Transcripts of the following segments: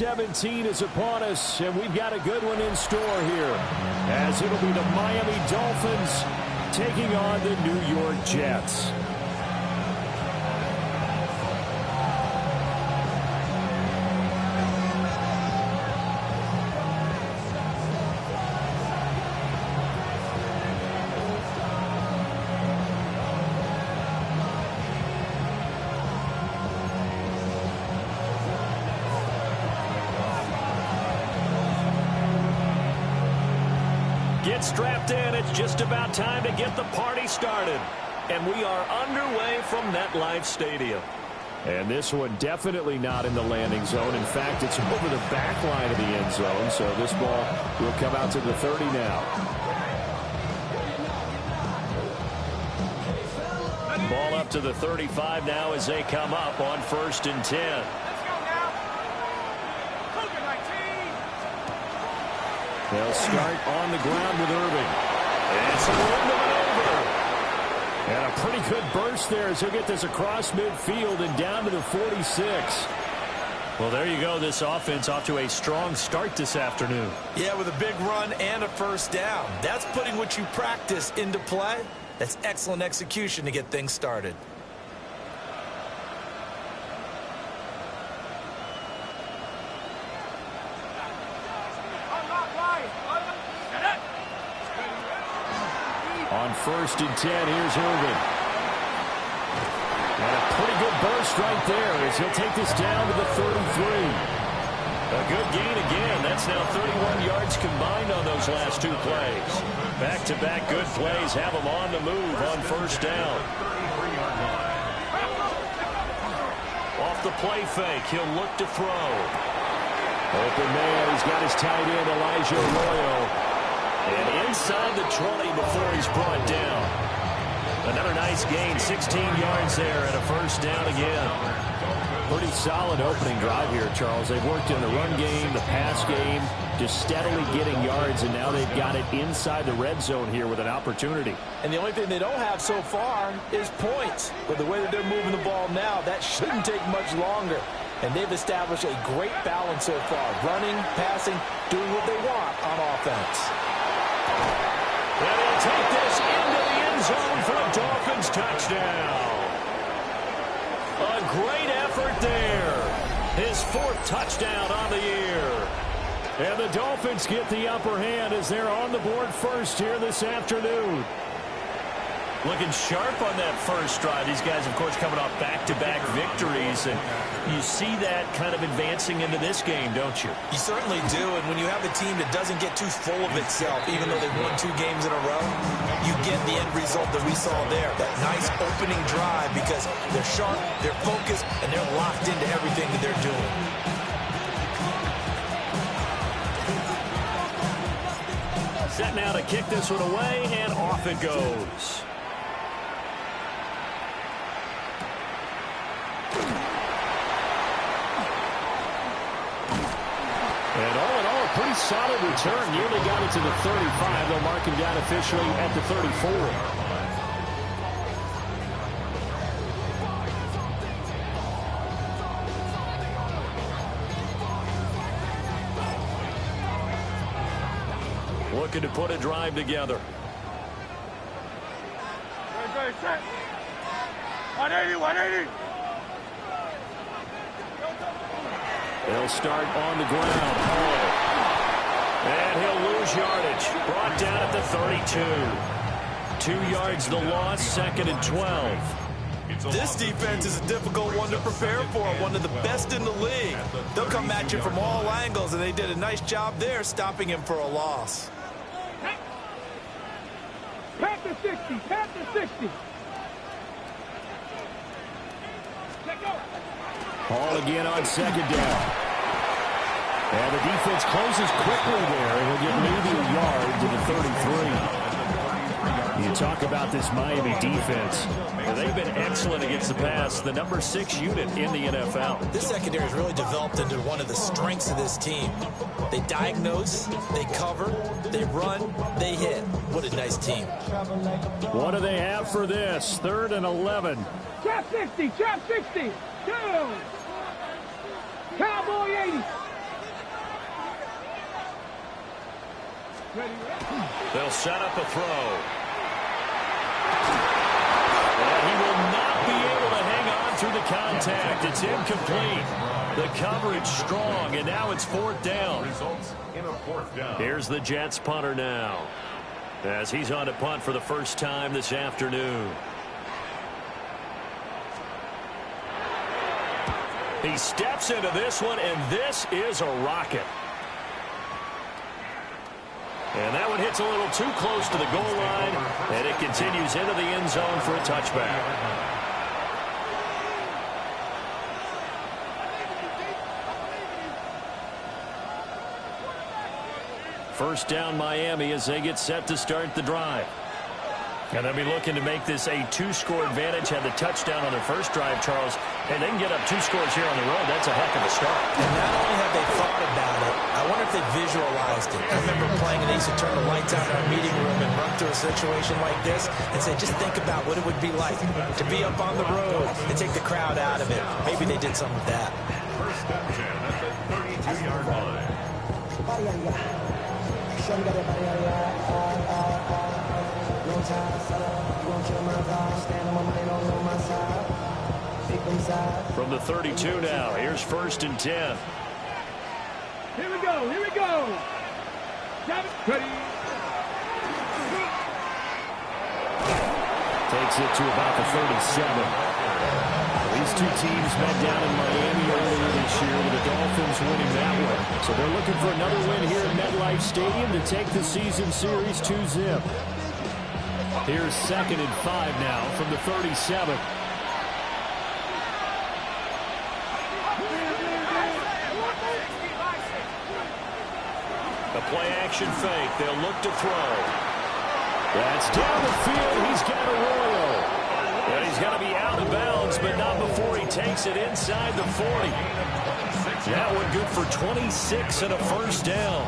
17 is upon us, and we've got a good one in store here, as it'll be the Miami Dolphins taking on the New York Jets. Get strapped in. It's just about time to get the party started. And we are underway from MetLife Stadium. And this one definitely not in the landing zone. In fact, it's over the back line of the end zone. So this ball will come out to the 30 now. Ball up to the 35 now as they come up on 1st and 10. They'll start on the ground with Irving. It's a little bit over. And a pretty good burst there as he'll get this across midfield and down to the 46. Well, there you go. This offense off to a strong start this afternoon. Yeah, with a big run and a first down. That's putting what you practice into play. That's excellent execution to get things started. On 1st and 10, here's Irving. And a pretty good burst right there as he'll take this down to the 33. A good gain again. That's now 31 yards combined on those last two plays. Back-to-back good plays have him on the move on 1st down. Off the play fake, he'll look to throw. Open man, he's got his tight end, Elijah Arroyo. And inside the 20 before he's brought down. Another nice gain, 16 yards there and a first down again. Pretty solid opening drive here, Charles. They've worked in the run game, the pass game, just steadily getting yards, and now they've got it inside the red zone here with an opportunity. And the only thing they don't have so far is points. But the way that they're moving the ball now, that shouldn't take much longer. And they've established a great balance so far. Running, passing, doing what they want on offense. And he'll take this into the end zone for a Dolphins touchdown. A great effort there. His 4th touchdown on the year. And the Dolphins get the upper hand as they're on the board first here this afternoon. Looking sharp on that first drive. These guys, of course, coming off back-to-back victories. And you see that kind of advancing into this game, don't you? You certainly do. And when you have a team that doesn't get too full of itself, even though they've won 2 games in a row, you get the end result that we saw there. That nice opening drive because they're sharp, they're focused, and they're locked into everything that they're doing. Set now to kick this one away, and off it goes. And all in all, a pretty solid return. Nearly got it to the 35. They'll mark him down officially at the 34. Looking to put a drive together. 180. They'll start on the ground. And he'll lose yardage. Brought down at the 32. 2 yards the loss, 2nd and 12. This defense is a difficult one to prepare for, one of the best in the league. They'll come at you from all angles, and they did a nice job there stopping him for a loss. Pat to 60. Pat to 60. Ball again on 2nd down. And the defense closes quickly there, and he'll get maybe a yard to the 33. You talk about this Miami defense. They've been excellent against the pass, the number 6 unit in the NFL. This secondary has really developed into one of the strengths of this team. They diagnose, they cover, they run, they hit. What a nice team. What do they have for this? 3rd and 11. Trap 60. Trap 60. Go. Cowboy 80. They'll set up a throw. And he will not be able to hang on through the contact. It's incomplete. The coverage strong, and now it's fourth down. Here's the Jets punter now, as he's on to punt for the first time this afternoon. He steps into this one, and this is a rocket. And that one hits a little too close to the goal line, and it continues into the end zone for a touchback. First down Miami as they get set to start the drive. And they'll be looking to make this a two-score advantage. Had the touchdown on their first drive, Charles. And they can get up 2 scores here on the road. That's a heck of a start. And not only have they thought about it, I wonder if they visualized it. I remember playing, and they used to turn the lights on in our meeting room and run through a situation like this and say, just think about what it would be like to be up on the road and take the crowd out of it. Maybe they did some of that. First down, at the 32-yard line. From the 32 now, here's 1st and 10. Here we go. Here we go. Ready. Takes it to about the 37. These two teams met down in Miami earlier this year with the Dolphins winning that one. So they're looking for another win here at MetLife Stadium to take the season series 2-zip. Here's 2nd and 5 now from the 37. A play-action fake. They'll look to throw. That's down the field. He's got a roll. And he's got to be out of bounds, but not before he takes it inside the 40. That one good for 26 and a first down.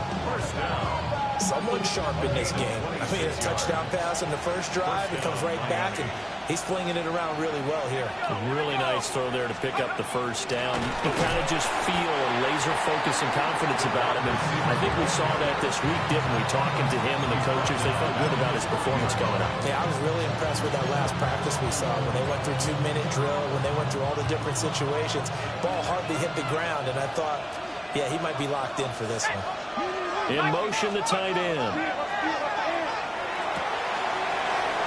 Someone sharp in this game. I mean, a touchdown pass in the first drive. It comes right back, and he's flinging it around really well here. A really nice throw there to pick up the first down. You kind of just feel a laser focus and confidence about him. And I think we saw that this week, didn't we? Talking to him and the coaches, they felt good about his performance coming up. Yeah, I was really impressed with that last practice we saw when they went through 2-minute drill, when they went through all the different situations. Ball hardly hit the ground, and I thought, yeah, he might be locked in for this one. In motion, the tight end.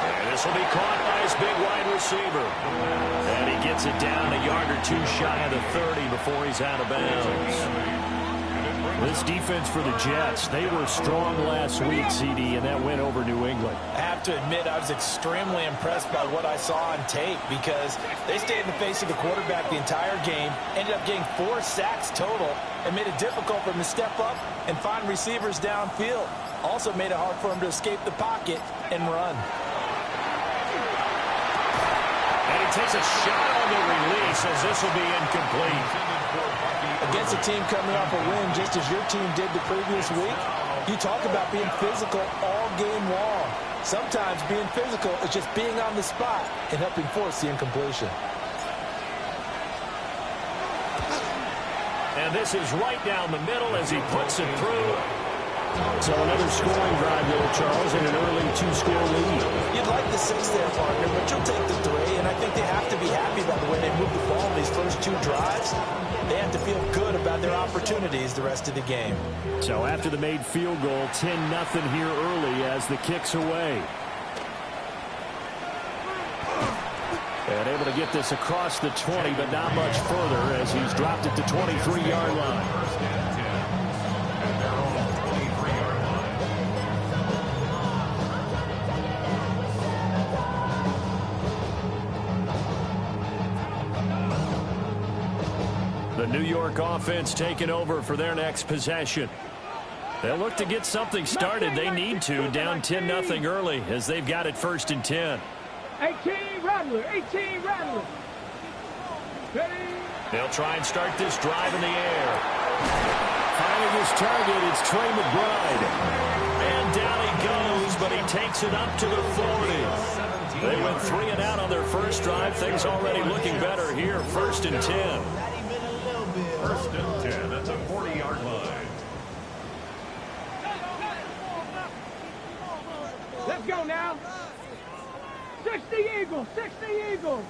And this will be caught by his big wide receiver. And he gets it down a yard or two shy of the 30 before he's out of bounds. This defense for the Jets, they were strong last week, CD, and that went over New England. I have to admit, I was extremely impressed by what I saw on tape because they stayed in the face of the quarterback the entire game, ended up getting 4 sacks total, and made it difficult for him to step up and find receivers downfield. Also made it hard for him to escape the pocket and run. And he takes a shot on the release as this will be incomplete. Against a team coming off a win, just as your team did the previous week, you talk about being physical all game long. Sometimes being physical is just being on the spot and helping force the incompletion. And this is right down the middle as he puts it through. So another scoring drive there, Charles, and an early 2-score lead. You'd like the 6 there, partner, but you'll take the 3, and I think they have to be happy about the way they moved the ball in these first 2 drives. They have to feel good about their opportunities the rest of the game. So after the made field goal, 10-0 here early as the kick's away. And able to get this across the 20, but not much further as he's dropped it to 23-yard line. The New York offense taking over for their next possession. They'll look to get something started. They need to, down 10-0 early as they've got it 1st and 10. 18 Rattler, 18 Rattler. Ready. They'll try and start this drive in the air. Finding his target, it's Trey McBride. And down he goes, but he takes it up to the 40. They went 3 and out on their first drive. Things already looking better here, 1st and 10. 1st and 10 at the 40-yard line. 60 Eagles, 60 Eagles.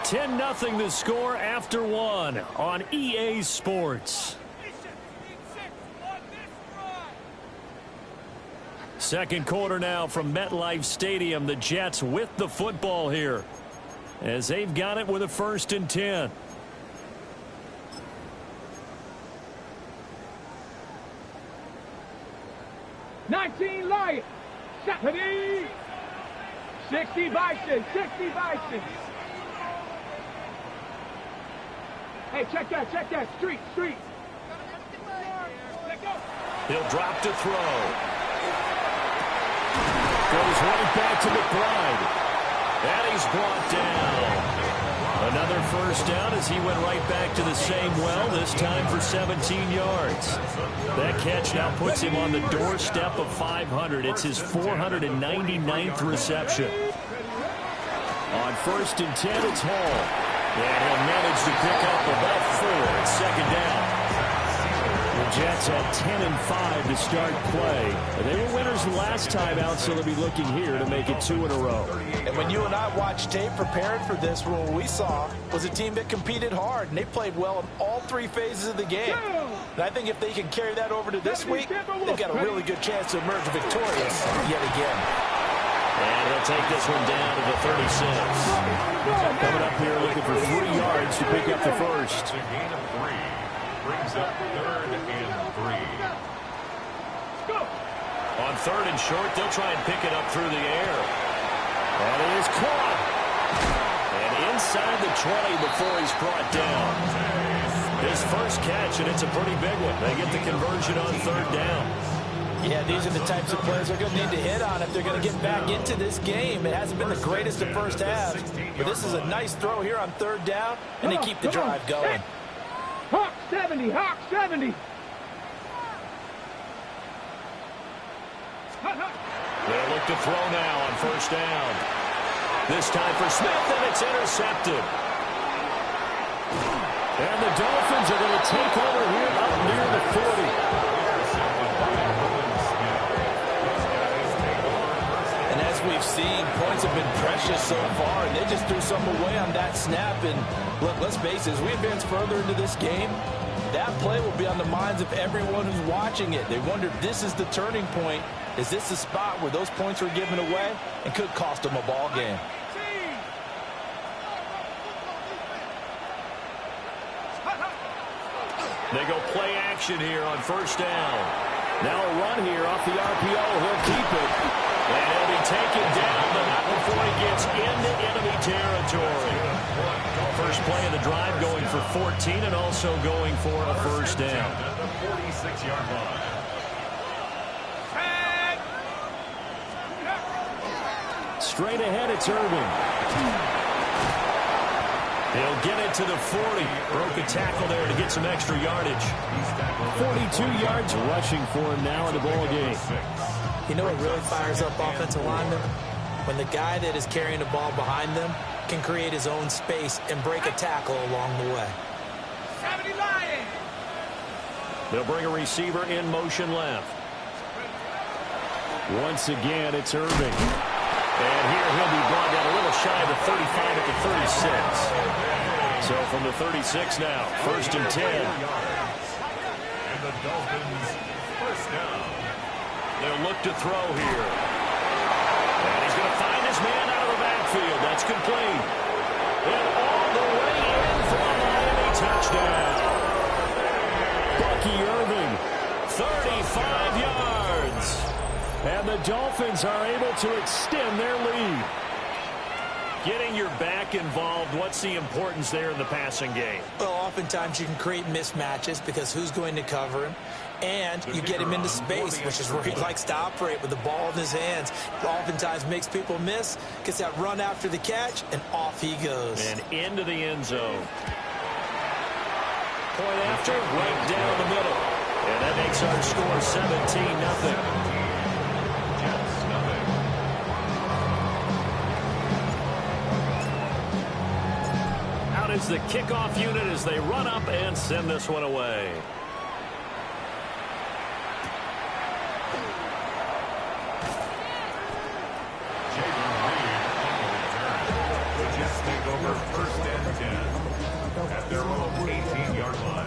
10-0 the score after one on EA Sports. Second quarter now from MetLife Stadium. The Jets with the football here as they've got it with a 1st and 10. Nineteen Lions, 70. 60 Bison, 60 Bison. Hey, check that. Street. Let go. He'll drop to throw. Goes right back to McBride. And he's brought down. Another 1st down as he went right back to the same well, this time for 17 yards. That catch now puts him on the doorstep of 500. It's his 499th reception. On 1st and 10, it's Hall. And he'll manage to pick up about 4 at 2nd down. The Jets had 10 and 5 to start play. They were winners last time out, so they'll be looking here to make it 2 in a row. And when you and I watched tape preparing for this, what we saw was a team that competed hard, and they played well in all 3 phases of the game. And I think if they can carry that over to this week, they've got a really good chance to emerge victorious yet again. And they'll take this one down to the 36. Coming up here looking for 3 yards to pick up the first. A gain of 3. Brings up 3rd and 3. On 3rd and short, they'll try and pick it up through the air. And it is caught. And inside the 20 before he's brought down. His first catch, and it's a pretty big one. They get the conversion on 3rd down. Yeah, these are the types of plays they're going to need to hit on if they're going to get back into this game. It hasn't been the greatest of first halves, but this is a nice throw here on 3rd down, and they keep the drive going. Hawk 70, Hawk 70. They'll look to throw now on 1st down. This time for Smith, and it's intercepted. And the Dolphins are going to take over here up near the 40. And as we've seen, points have been precious so far, and they just threw some away on that snap. And look, let's face it, as we advance further into this game, that play will be on the minds of everyone who's watching it. They wonder if this is the turning point. Is this the spot where those points were given away and could cost them a ball game? They go play action here on 1st down. Now a run here off the RPO. He'll keep it. And he'll be taken down, but not before he gets into enemy territory. First play of the drive going for 14 and also going for a 1st down. At the 46-yard line. Straight ahead, it's Irving. He'll get it to the 40. Broke a tackle there to get some extra yardage. 42 yards rushing for him now in the ball game. You know what really fires up offensive linemen? When the guy that is carrying the ball behind them can create his own space and break a tackle along the way. 70 Lions. They'll bring a receiver in motion left. Once again, it's Irving. And here he'll be brought down a little shy of the 35 at the 36. So from the 36 now, 1st and 10. And the Dolphins 1st down. They'll look to throw here. And he's going to find his man out of the backfield. That's complete. And all the way in for a Miami touchdown. Bucky Irving, 35 yards. And the Dolphins are able to extend their lead. Getting your back involved, what's the importance there in the passing game? Well, oftentimes you can create mismatches because who's going to cover him? And you get him into space, which is where he likes to operate with the ball in his hands. Oftentimes makes people miss, gets that run after the catch, and off he goes. And into the end zone. Point after, right down the middle. And that makes our score 17-0. Is the kickoff unit as they run up and send this one away. their own 18-yard line.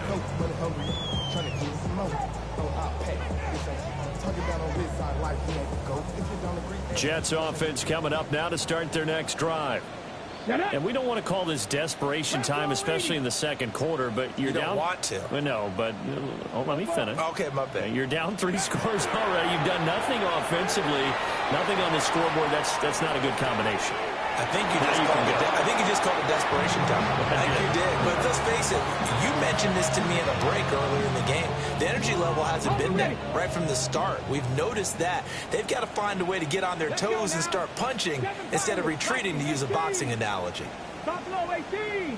Jets offense coming up now to start their next drive. And we don't want to call this desperation time, especially in the second quarter, but you're down. You don't want to. No, but let me finish. Okay, my bad. You're down 3 scores already. You've done nothing offensively, nothing on the scoreboard. That's not a good combination. I think you just called it desperation time. I think you did. But let's face it, you mentioned this to me in a break earlier in the game. The energy level hasn't been there right from the start. We've noticed that. They've got to find a way to get on their toes and start punching instead of retreating, to use a boxing analogy. Buffalo 18.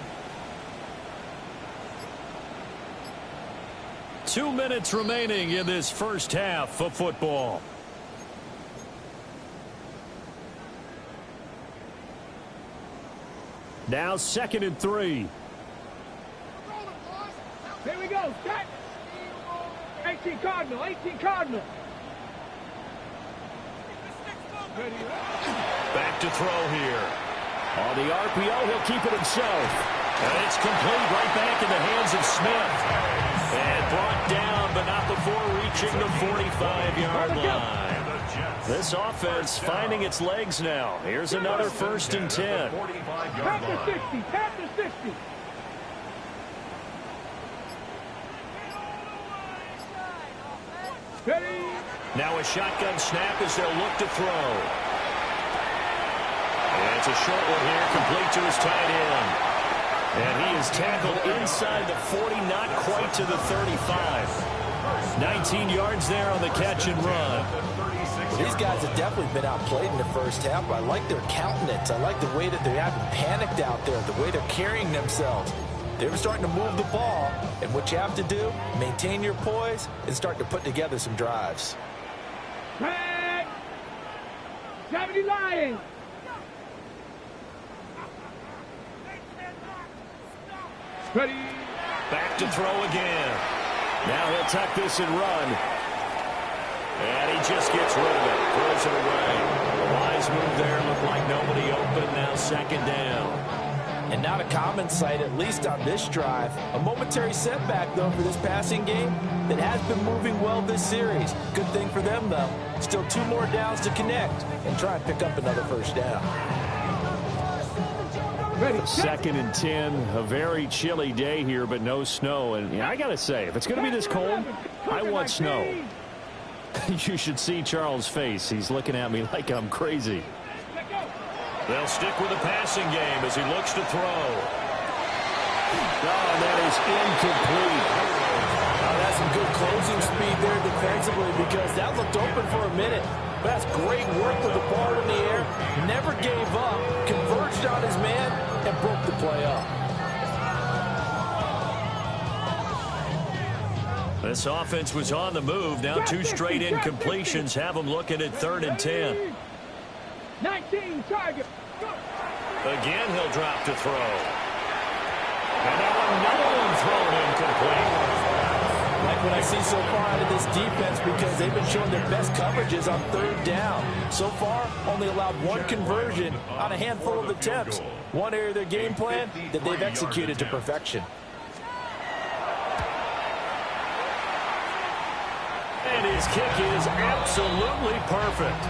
2 minutes remaining in this first half of football. Now 2nd and 3. Here we go. Set. 18 Cardinal. 18 Cardinal. Back to throw here. On the RPO, he'll keep it himself. And it's complete right back in the hands of Smith. And brought down, but not before reaching the 45-yard line. This offense finding its legs now. Here's another 1st and 10. Pass to 60. Pass to 60. Ready. Now a shotgun snap as they'll look to throw. And it's a short one here, complete to his tight end. And he is tackled inside the 40, not quite to the 35. 19 yards there on the catch and run. These guys have definitely been outplayed in the first half. I like their countenance. I like the way that they haven't panicked out there, the way they're carrying themselves. They're starting to move the ball, and what you have to do, maintain your poise and start to put together some drives. Back. 70 Lions. Ready. Back to throw again. Now he'll tuck this and run. And he just gets rid of it. Throws it away. Wise move there. Looked like nobody open. Now 2nd down. And not a common sight, at least on this drive. A momentary setback, though, for this passing game that has been moving well this series. Good thing for them, though. Still 2 more downs to connect and try and pick up another 1st down. Ready. 2nd and 10. A very chilly day here, but no snow. And I got to say, if it's going to be this cold, I want snow. You should see Charles' face. He's looking at me like I'm crazy. They'll stick with the passing game as he looks to throw. Oh, that is incomplete. That's some good closing speed there defensively, because that looked open for a minute. But that's great work with the ball in the air. Never gave up, converged on his man, and broke the play up. This offense was on the move. Now 2 straight incompletions have them looking at 3rd and 10. 19 target. Again, he'll drop to throw. And now another one thrown incomplete. Like what I see so far out of this defense, because they've been showing their best coverages on 3rd down. So far, only allowed 1 conversion on a handful of attempts. One area of their game plan that they've executed to perfection. And his kick is absolutely perfect.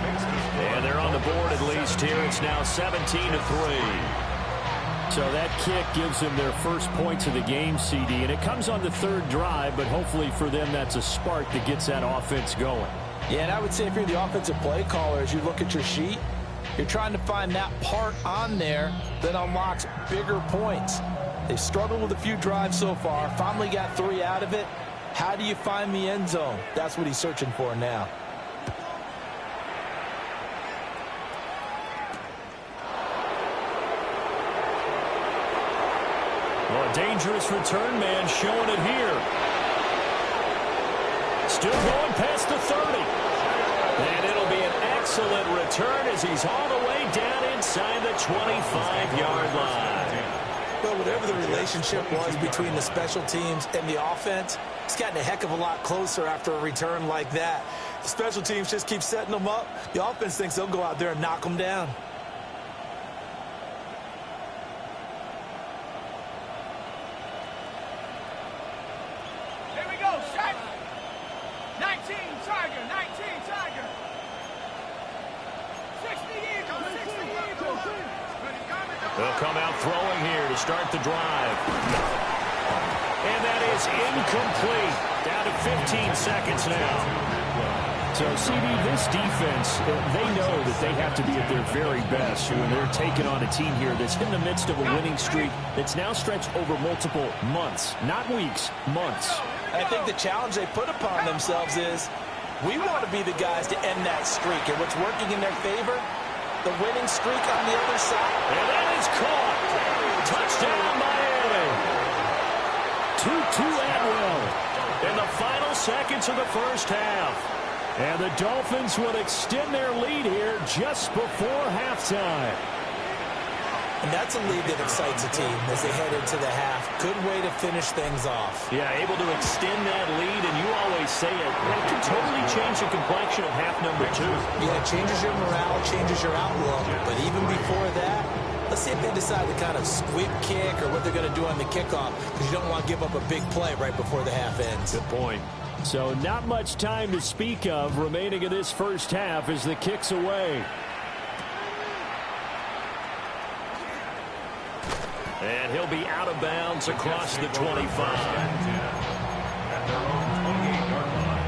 And they're on the board at least here. It's now 17-3. So that kick gives them their first points of the game, CD. And it comes on the 3rd drive, but hopefully for them that's a spark that gets that offense going. Yeah, and I would say if you're the offensive play caller, as you look at your sheet, you're trying to find that part on there that unlocks bigger points. They've struggled with a few drives so far, finally got 3 out of it. How do you find the end zone? That's what he's searching for now. Well, a dangerous return man showing it here. Still going past the 30. And it'll be an excellent return as he's all the way down inside the 25-yard line. Well, whatever the relationship was between the special teams and the offense, it's gotten a heck of a lot closer after a return like that. The special teams just keep setting them up. The offense thinks they'll go out there and knock them down. They'll come out throwing here to start the drive. And that is incomplete. Down to 15 seconds now. So, CD, this defense, they know that they have to be at their very best when they're taking on a team here that's in the midst of a winning streak that's now stretched over multiple months, not weeks, months. I think the challenge they put upon themselves is we want to be the guys to end that streak. And what's working in their favor, the winning streak on the other side. And that is caught. Touchdown, Miami. 2-2 Atwell. In the final seconds of the first half. And the Dolphins will extend their lead here just before halftime. And that's a lead that excites a team as they head into the half. Good way to finish things off. Yeah, able to extend that lead, and you always say it can totally change the complexion of half number 2. Yeah, it changes your morale, changes your outlook. But even before that, let's see if they decide to kind of squib kick or what they're going to do on the kickoff, because you don't want to give up a big play right before the half ends. Good point. So not much time to speak of remaining in this first half as the kick's away. And he'll be out of bounds across the 25. At their own 28-yard line.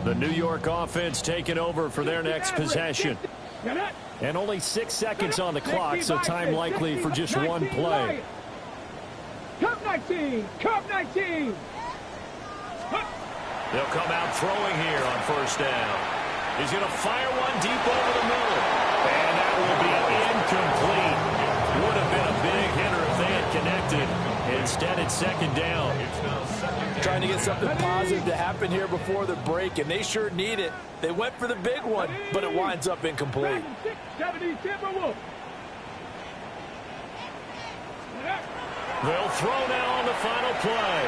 The New York offense taking over for their next possession. And only 6 seconds on the clock, so time likely for just one play. Cup 19! Cup 19! They'll come out throwing here on first down. He's going to fire one deep over the middle. And that will be incomplete. Would have been a big hitter if they had connected. Instead, it's second down. Trying to get something positive to happen here before the break, and they sure need it. They went for the big one, but it winds up incomplete. 70 Timberwolves. They'll throw now on the final play.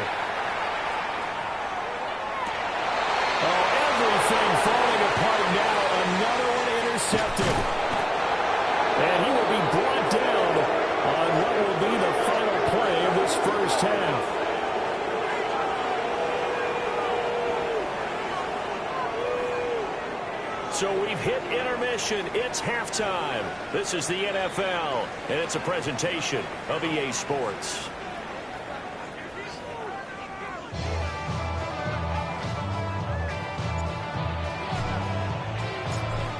Oh, everything falling apart now. Another one intercepted. And he will be brought down on what will be the final play of this first half. So we've hit intermission. It's halftime. This is the NFL, and it's a presentation of EA Sports.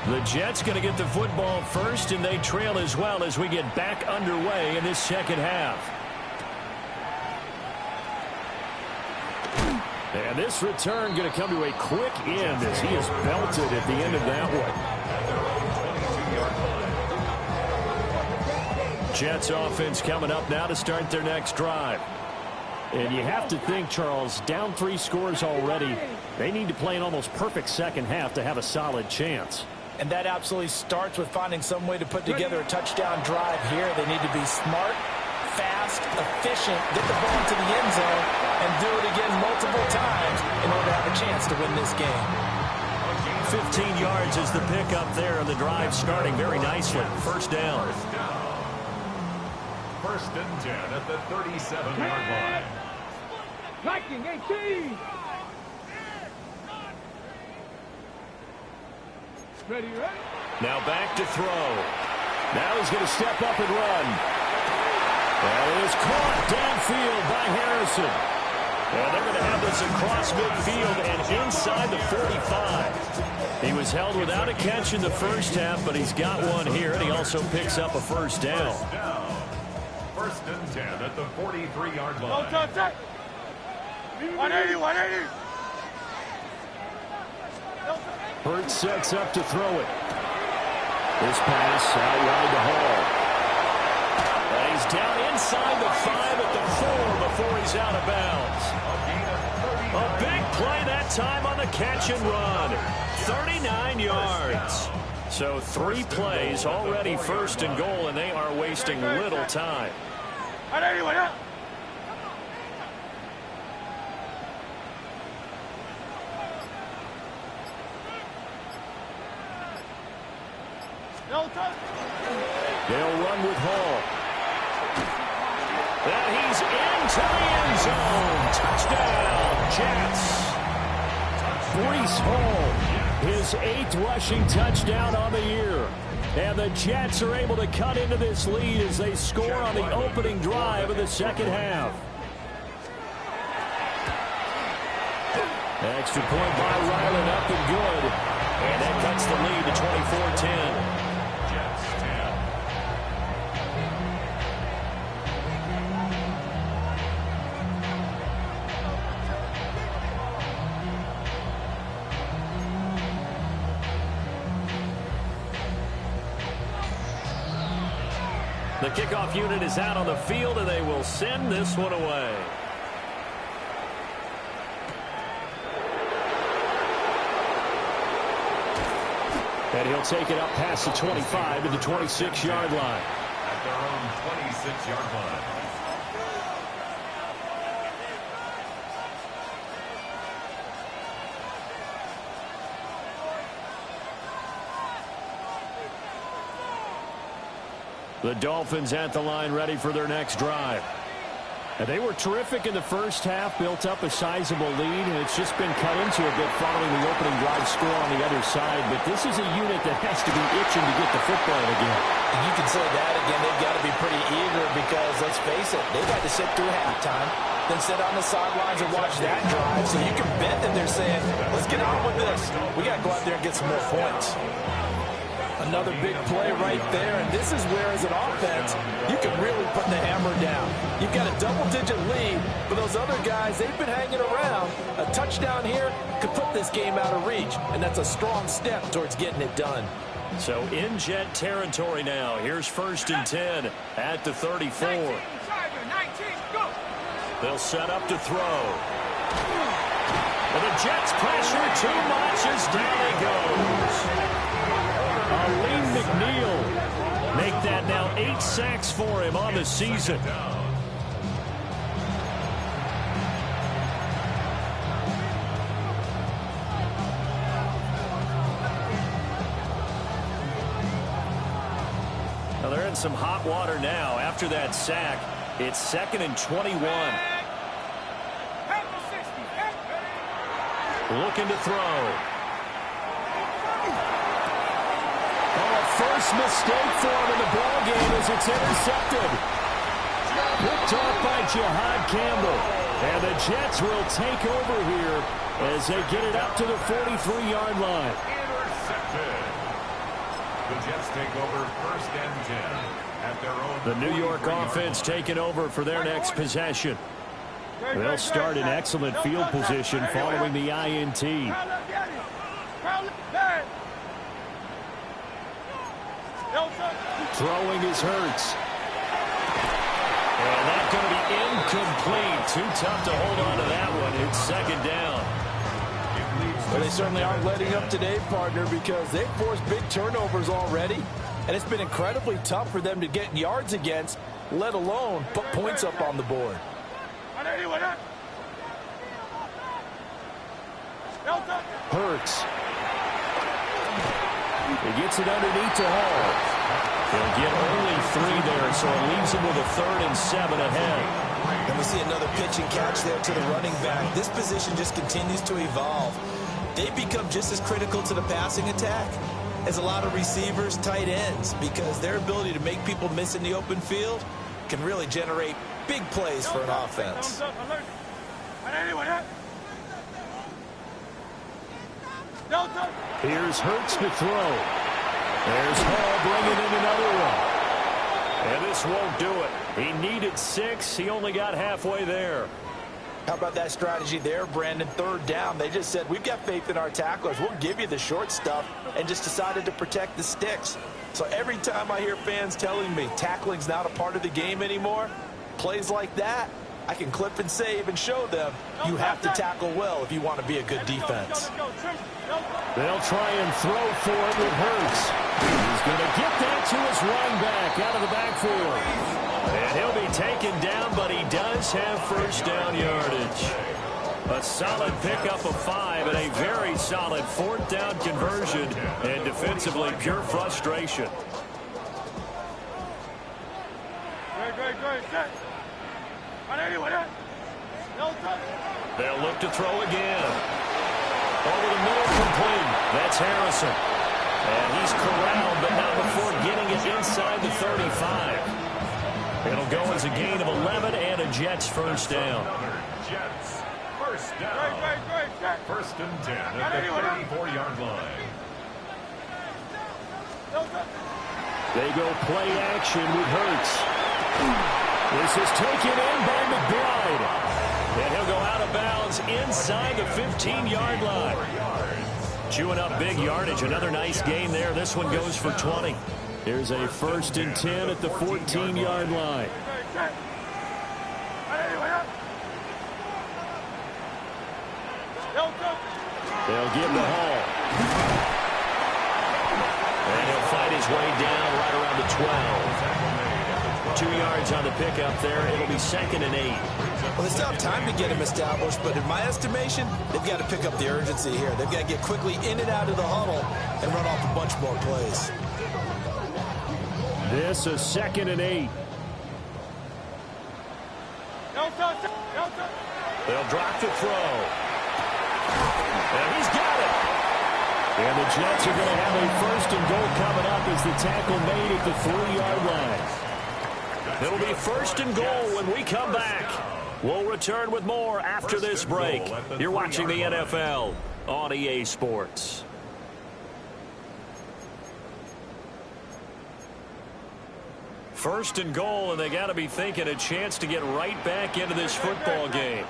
The Jets going to get the football first, and they trail as well as we get back underway in this second half. And this return going to come to a quick end as he is belted at the end of that one. Jets offense coming up now to start their next drive. And you have to think, Charles, down 3 scores already. They need to play an almost perfect second half to have a solid chance. And that absolutely starts with finding some way to put together a touchdown drive here. They need to be smart, fast, efficient, get the ball into the end zone, and do it again multiple times in order to have a chance to win this game. 15 yards is the pickup there, and the drive starting very nicely. First down. First and 10 at the 37-yard line. Viking 18! Ready? Now back to throw. Now he's going to step up and run. That is caught downfield by Harrison. And they're going to have this across midfield and inside the 45. He was held without a catch in the first half, but he's got one here, and he also picks up a first down. First and 10 at the 43-yard line. 180, 180. Hurts sets up to throw it. This pass out wide to Hall. And he's down inside the 5 at the 4 before he's out of bounds. A big play that time on the catch and run. 39 yards. So 3 plays already first and goal, and they are wasting little time. 180, 180. They'll run with Hall. And he's into the end zone. Touchdown, Jets. Breece Hall, his 8th rushing touchdown on the year. And the Jets are able to cut into this lead as they score on the opening drive of the second half. Extra point by Ryland, up and good. And that cuts the lead to 24-10. The kickoff unit is out on the field, and they will send this one away. And he'll take it up past the 25 to the 26-yard line. At their own 26-yard line. The Dolphins at the line, ready for their next drive. And they were terrific in the first half, built up a sizable lead, and it's just been cut into a bit following the opening drive score on the other side. But this is a unit that has to be itching to get the football again. And you can say that again. They've got to be pretty eager because, let's face it, they've had to sit through halftime, then sit on the sidelines and watch that drive. So you can bet that they're saying, let's get on with this. We got to go out there and get some more points. Another big play right there, and this is where, as an offense, you can really put the hammer down. You've got a double-digit lead, but those other guys, they've been hanging around. A touchdown here could put this game out of reach, and that's a strong step towards getting it done. So in Jet territory now. Here's 1st and 10 at the 34. 19, go. They'll set up to throw. And the Jets pressure too much as down he goes. Aleem McNeil make that now 8 sacks for him on the season. Now they're in some hot water now. After that sack, it's 2nd and 21. Looking to throw. First mistake for him in the ball game as it's intercepted. Picked off by Jihad Campbell. And the Jets will take over here as they get it up to the 43-yard line. Intercepted. The Jets take over 1st and 10 at their own. The New York offense taking over for their next possession. They'll start in excellent field position following the INT. Throwing is Hurts. And that's going to be incomplete. Too tough to hold on to that one. It's 2nd down. Well, they certainly aren't letting up today, partner, because they've forced big turnovers already. And it's been incredibly tough for them to get yards against, let alone put points up on the board. Hurts. He gets it underneath to Hall. He'll get only 3 there, so it leaves him with a 3rd and 7 ahead. And we see another pitch and catch there to the running back. This position just continues to evolve. They become just as critical to the passing attack as a lot of receivers, tight ends, because their ability to make people miss in the open field can really generate big plays for an offense. Here's Hurts to throw. There's Hall bringing in another one. And this won't do it. He needed 6. He only got halfway there. How about that strategy there, Brandon? 3rd down. They just said, we've got faith in our tacklers. We'll give you the short stuff, and just decided to protect the sticks. So every time I hear fans telling me tackling's not a part of the game anymore, plays like that, I can clip and save and show them you have to tackle well if you want to be a good defense. They'll try and throw for it with Hurts. He's going to get that to his running back out of the backfield. And he'll be taken down, but he does have 1st down yardage. A solid pickup of 5 and a very solid 4th down conversion. And defensively, pure frustration. They'll look to throw again. Over the middle, complete. That's Harrison. And he's corralled, but not before getting it inside the 35. It'll go as a gain of 11 and a Jets first down. Jets first down. First and 10 at the 34-yard line. They go play action with Hurts. This is taken in by McBride. And he'll go out of bounds inside the 15-yard line. Chewing up big yardage. Another nice gain there. This one goes for 20. Here's a first and 10 at the 14-yard line. They'll give the Hall. And he'll fight his way down right around the 12. 2 yards on the pickup there. It'll be 2nd and 8. Well, they still have time to get him established, but in my estimation, they've got to pick up the urgency here. They've got to get quickly in and out of the huddle and run off a bunch more plays. This is 2nd and 8. They'll drop the throw. And he's got it. And the Jets are going to have a first and goal coming up as the tackle made at the 3-yard line. It'll be first and goal when we come back. We'll return with more after this break. You're watching the NFL on EA Sports. First and goal, and they got to be thinking a chance to get right back into this football game.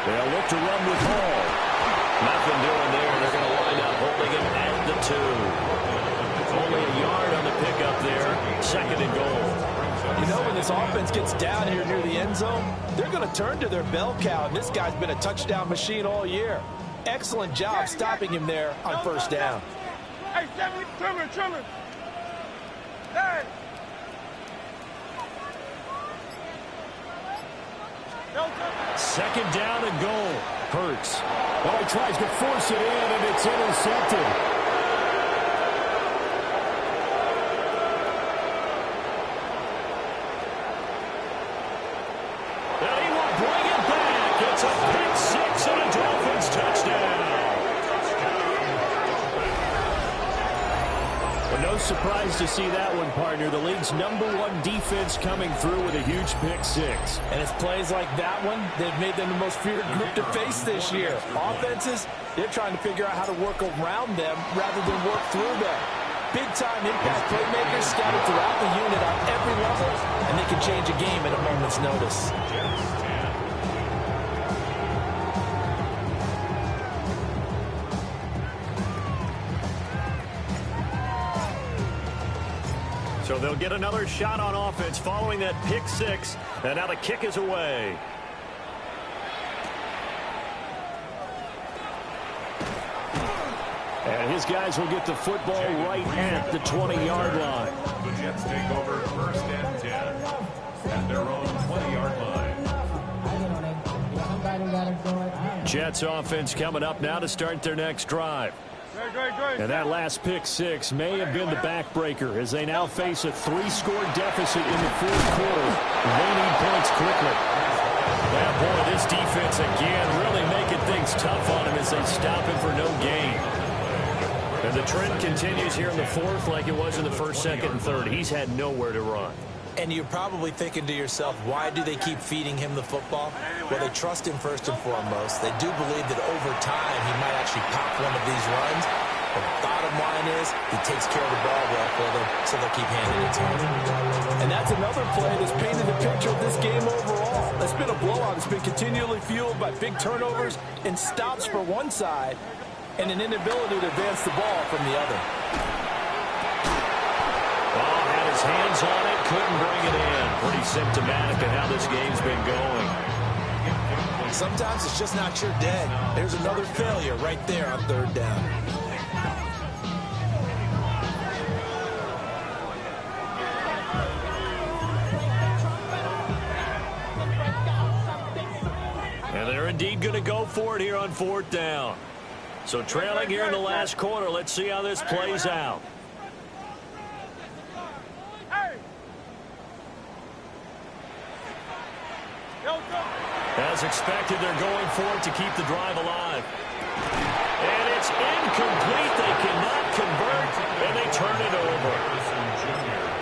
They'll look to run with Hall. Nothing doing there. They're going to wind up holding him at the 2. Only a yard on the pickup there. 2nd and goal. You know, when this offense gets down here near the end zone, they're going to turn to their bell cow, and this guy's been a touchdown machine all year. Excellent job stopping him there on first down. Hey, Trimmer. Hey. 2nd down and goal. Hurts. Oh, he tries to force it in, and it's intercepted. And he will bring it back. It's a pick 6 and a Dolphins touchdown. Well, no surprise to see that one, partner. The league's #1 defense coming through with a huge pick 6. And it's plays like that one that made them the most feared group to face this year. Offenses, they're trying to figure out how to work around them rather than work through them. Big-time impact playmakers scattered throughout the unit on every level, and they can change a game at a moment's notice. So they'll get another shot on offense following that pick 6. And now the kick is away. And his guys will get the football right at the 20-yard line. The Jets take over first and 10 at their own 20-yard line. Jets offense coming up now to start their next drive. And that last pick 6 may have been the backbreaker as they now face a 3-score deficit in the fourth quarter. They need points quickly. Well, boy, this defense again really making things tough on him as they stop him for no gain. And the trend continues here in the fourth like it was in the first, second, and third. He's had nowhere to run. And you're probably thinking to yourself, why do they keep feeding him the football? Well, they trust him first and foremost. They do believe that over time he might actually pop one of these runs. But bottom line is he takes care of the ball well for them, so they'll keep handing it to him. And that's another play that's painted the picture of this game overall. It's been a blowout. It's been continually fueled by big turnovers and stops for one side and an inability to advance the ball from the other. His hands on it, couldn't bring it in. Pretty symptomatic of how this game's been going. Sometimes it's just not your day. There's another failure right there on third down. And they're indeed going to go for it here on fourth down. So trailing here in the last quarter. Let's see how this plays out. As expected, they're going for it to keep the drive alive. And it's incomplete. They cannot convert, and they turn it over.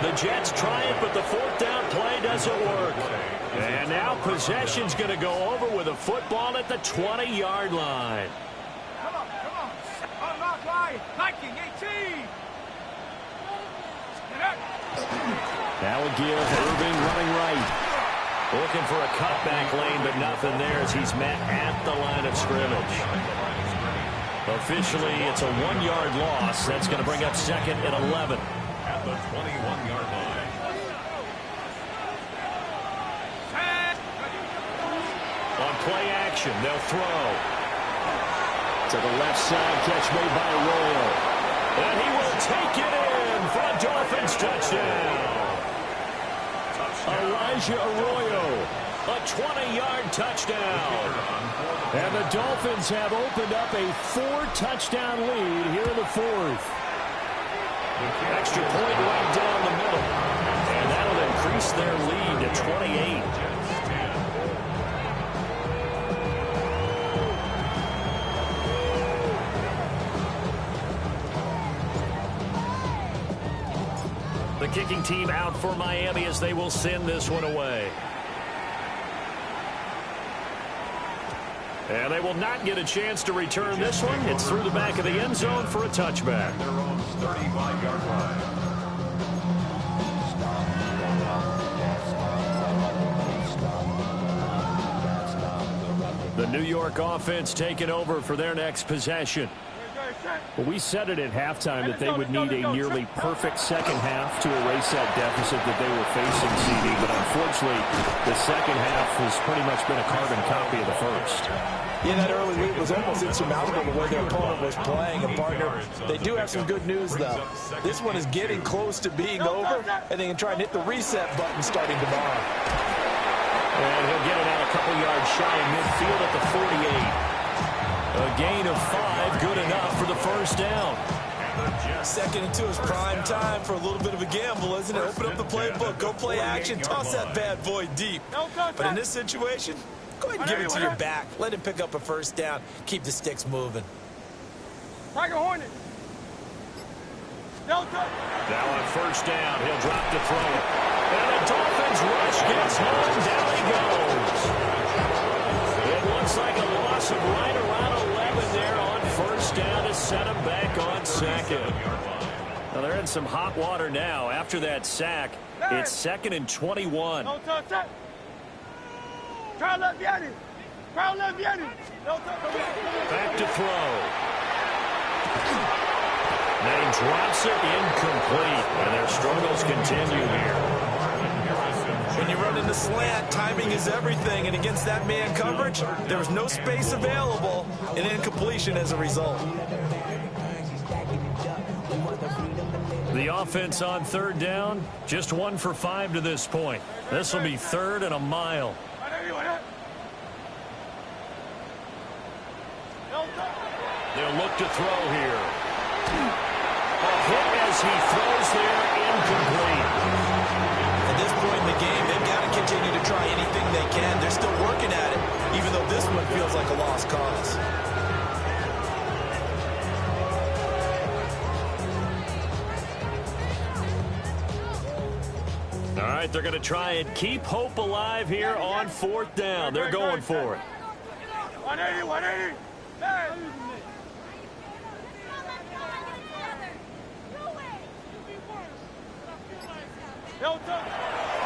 The Jets try it, but the fourth down play doesn't work. And now possession's going to go over with a football at the 20-yard line. Come on. Unlock line. Hiking 18. Now a give. Irving running right. Looking for a cutback lane, but nothing there as he's met at the line of scrimmage. Officially, it's a 1-yard loss. That's going to bring up second and 11. At the 21-yard line. On play action, they'll throw. To the left side, catch made by Arroyo. And he will take it in for a Dolphins touchdown. Elijah Arroyo. A 20-yard touchdown. And the Dolphins have opened up a 4-touchdown lead here in the fourth. Extra point right down the middle. And that'll increase their lead to 28. The kicking team out for Miami as they will send this one away. And they will not get a chance to return this one. It's through the back of the end zone for a touchback. Their own 35-yard line. The New York offense taking over for their next possession. Well, we said it at halftime that they would need a nearly perfect second half to erase that deficit that they were facing, CD. But unfortunately, the second half has pretty much been a carbon copy of the first. Yeah, that early lead was almost insurmountable the way their opponent was playing. And, partner, they do have some good news, though. This one is getting close to being over, and they can try and hit the reset button starting tomorrow. And he'll get it out a couple yards shy of midfield at the 48. A gain of 5, good enough for the first down. Second and 2 is prime time for a little bit of a gamble, isn't it? Open up the playbook, go play action, toss that bad boy deep. But in this situation, go ahead and give it to your back. Let him pick up a first down. Keep the sticks moving. Tiger Hornet. Now on first down, he'll drop to throw it. And the Dolphins rush gets home. Down he goes. It looks like a loss of right around 11 there on first down to set him back on second. Now they're in some hot water now. After that sack, it's second and 21. Back to throw. Then he drops it incomplete. And their struggles continue here. When you run in the slant, timing is everything. And against that man coverage, there was no space available. And incompletion as a result. The offense on third down, just 1 for 5 to this point. This will be third and a mile. They'll look to throw here. A hit as he throws there, incomplete. At this point in the game, they've got to continue to try anything they can. They're still working at it, even though this one feels like a lost cause. All right, they're going to try and keep hope alive here on fourth down. They're going for it. 180, 180.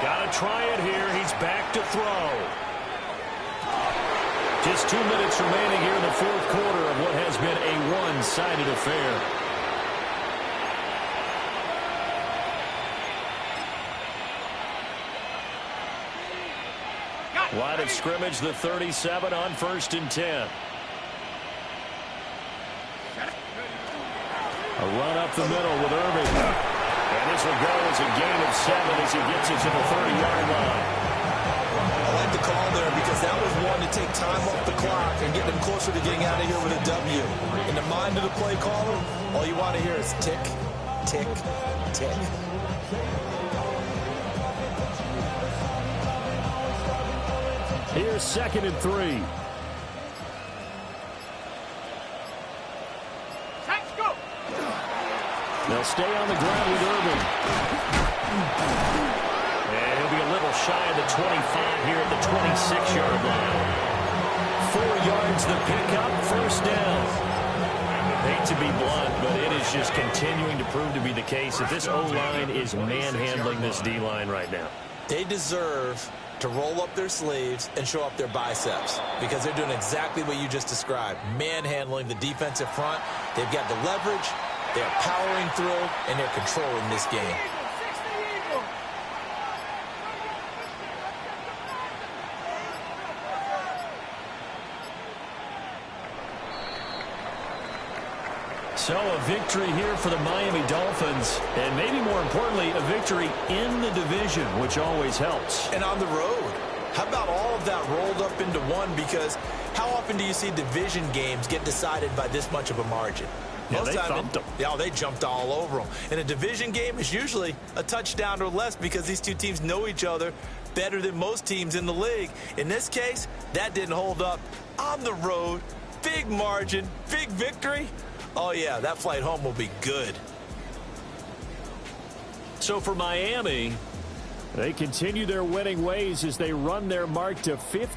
Got to try it here. He's back to throw. Just 2 minutes remaining here in the fourth quarter of what has been a one-sided affair. Line of scrimmage, the 37 on 1st and 10. A run up the middle with Irving. And this will go as a gain of 7 as he gets it to the 30-yard line. I like the call there because that was one to take time off the clock and get them closer to getting out of here with a W. In the mind of the play caller, all you want to hear is tick, tick, tick. Here's 2nd and 3. They'll stay on the ground with Irvin. And he'll be a little shy of the 25 here at the 26-yard line. 4 yards the pickup, first down. Hate to be blunt, but it is just continuing to prove to be the case that this O-line is manhandling this D-line right now. They deserve to roll up their sleeves and show up their biceps because they're doing exactly what you just described, manhandling the defensive front. They've got the leverage. They're powering through, and they're controlling this game. So a victory here for the Miami Dolphins, and maybe more importantly, a victory in the division, which always helps. And on the road. How about all of that rolled up into one? Because how often do you see division games get decided by this much of a margin? Yeah, Most they time thumped them. Yeah, they jumped all over them. And a division game is usually a touchdown or less because these two teams know each other better than most teams in the league. In this case, that didn't hold up. On the road, big margin, big victory. Oh, yeah, that flight home will be good. So for Miami, they continue their winning ways as they run their mark to 15.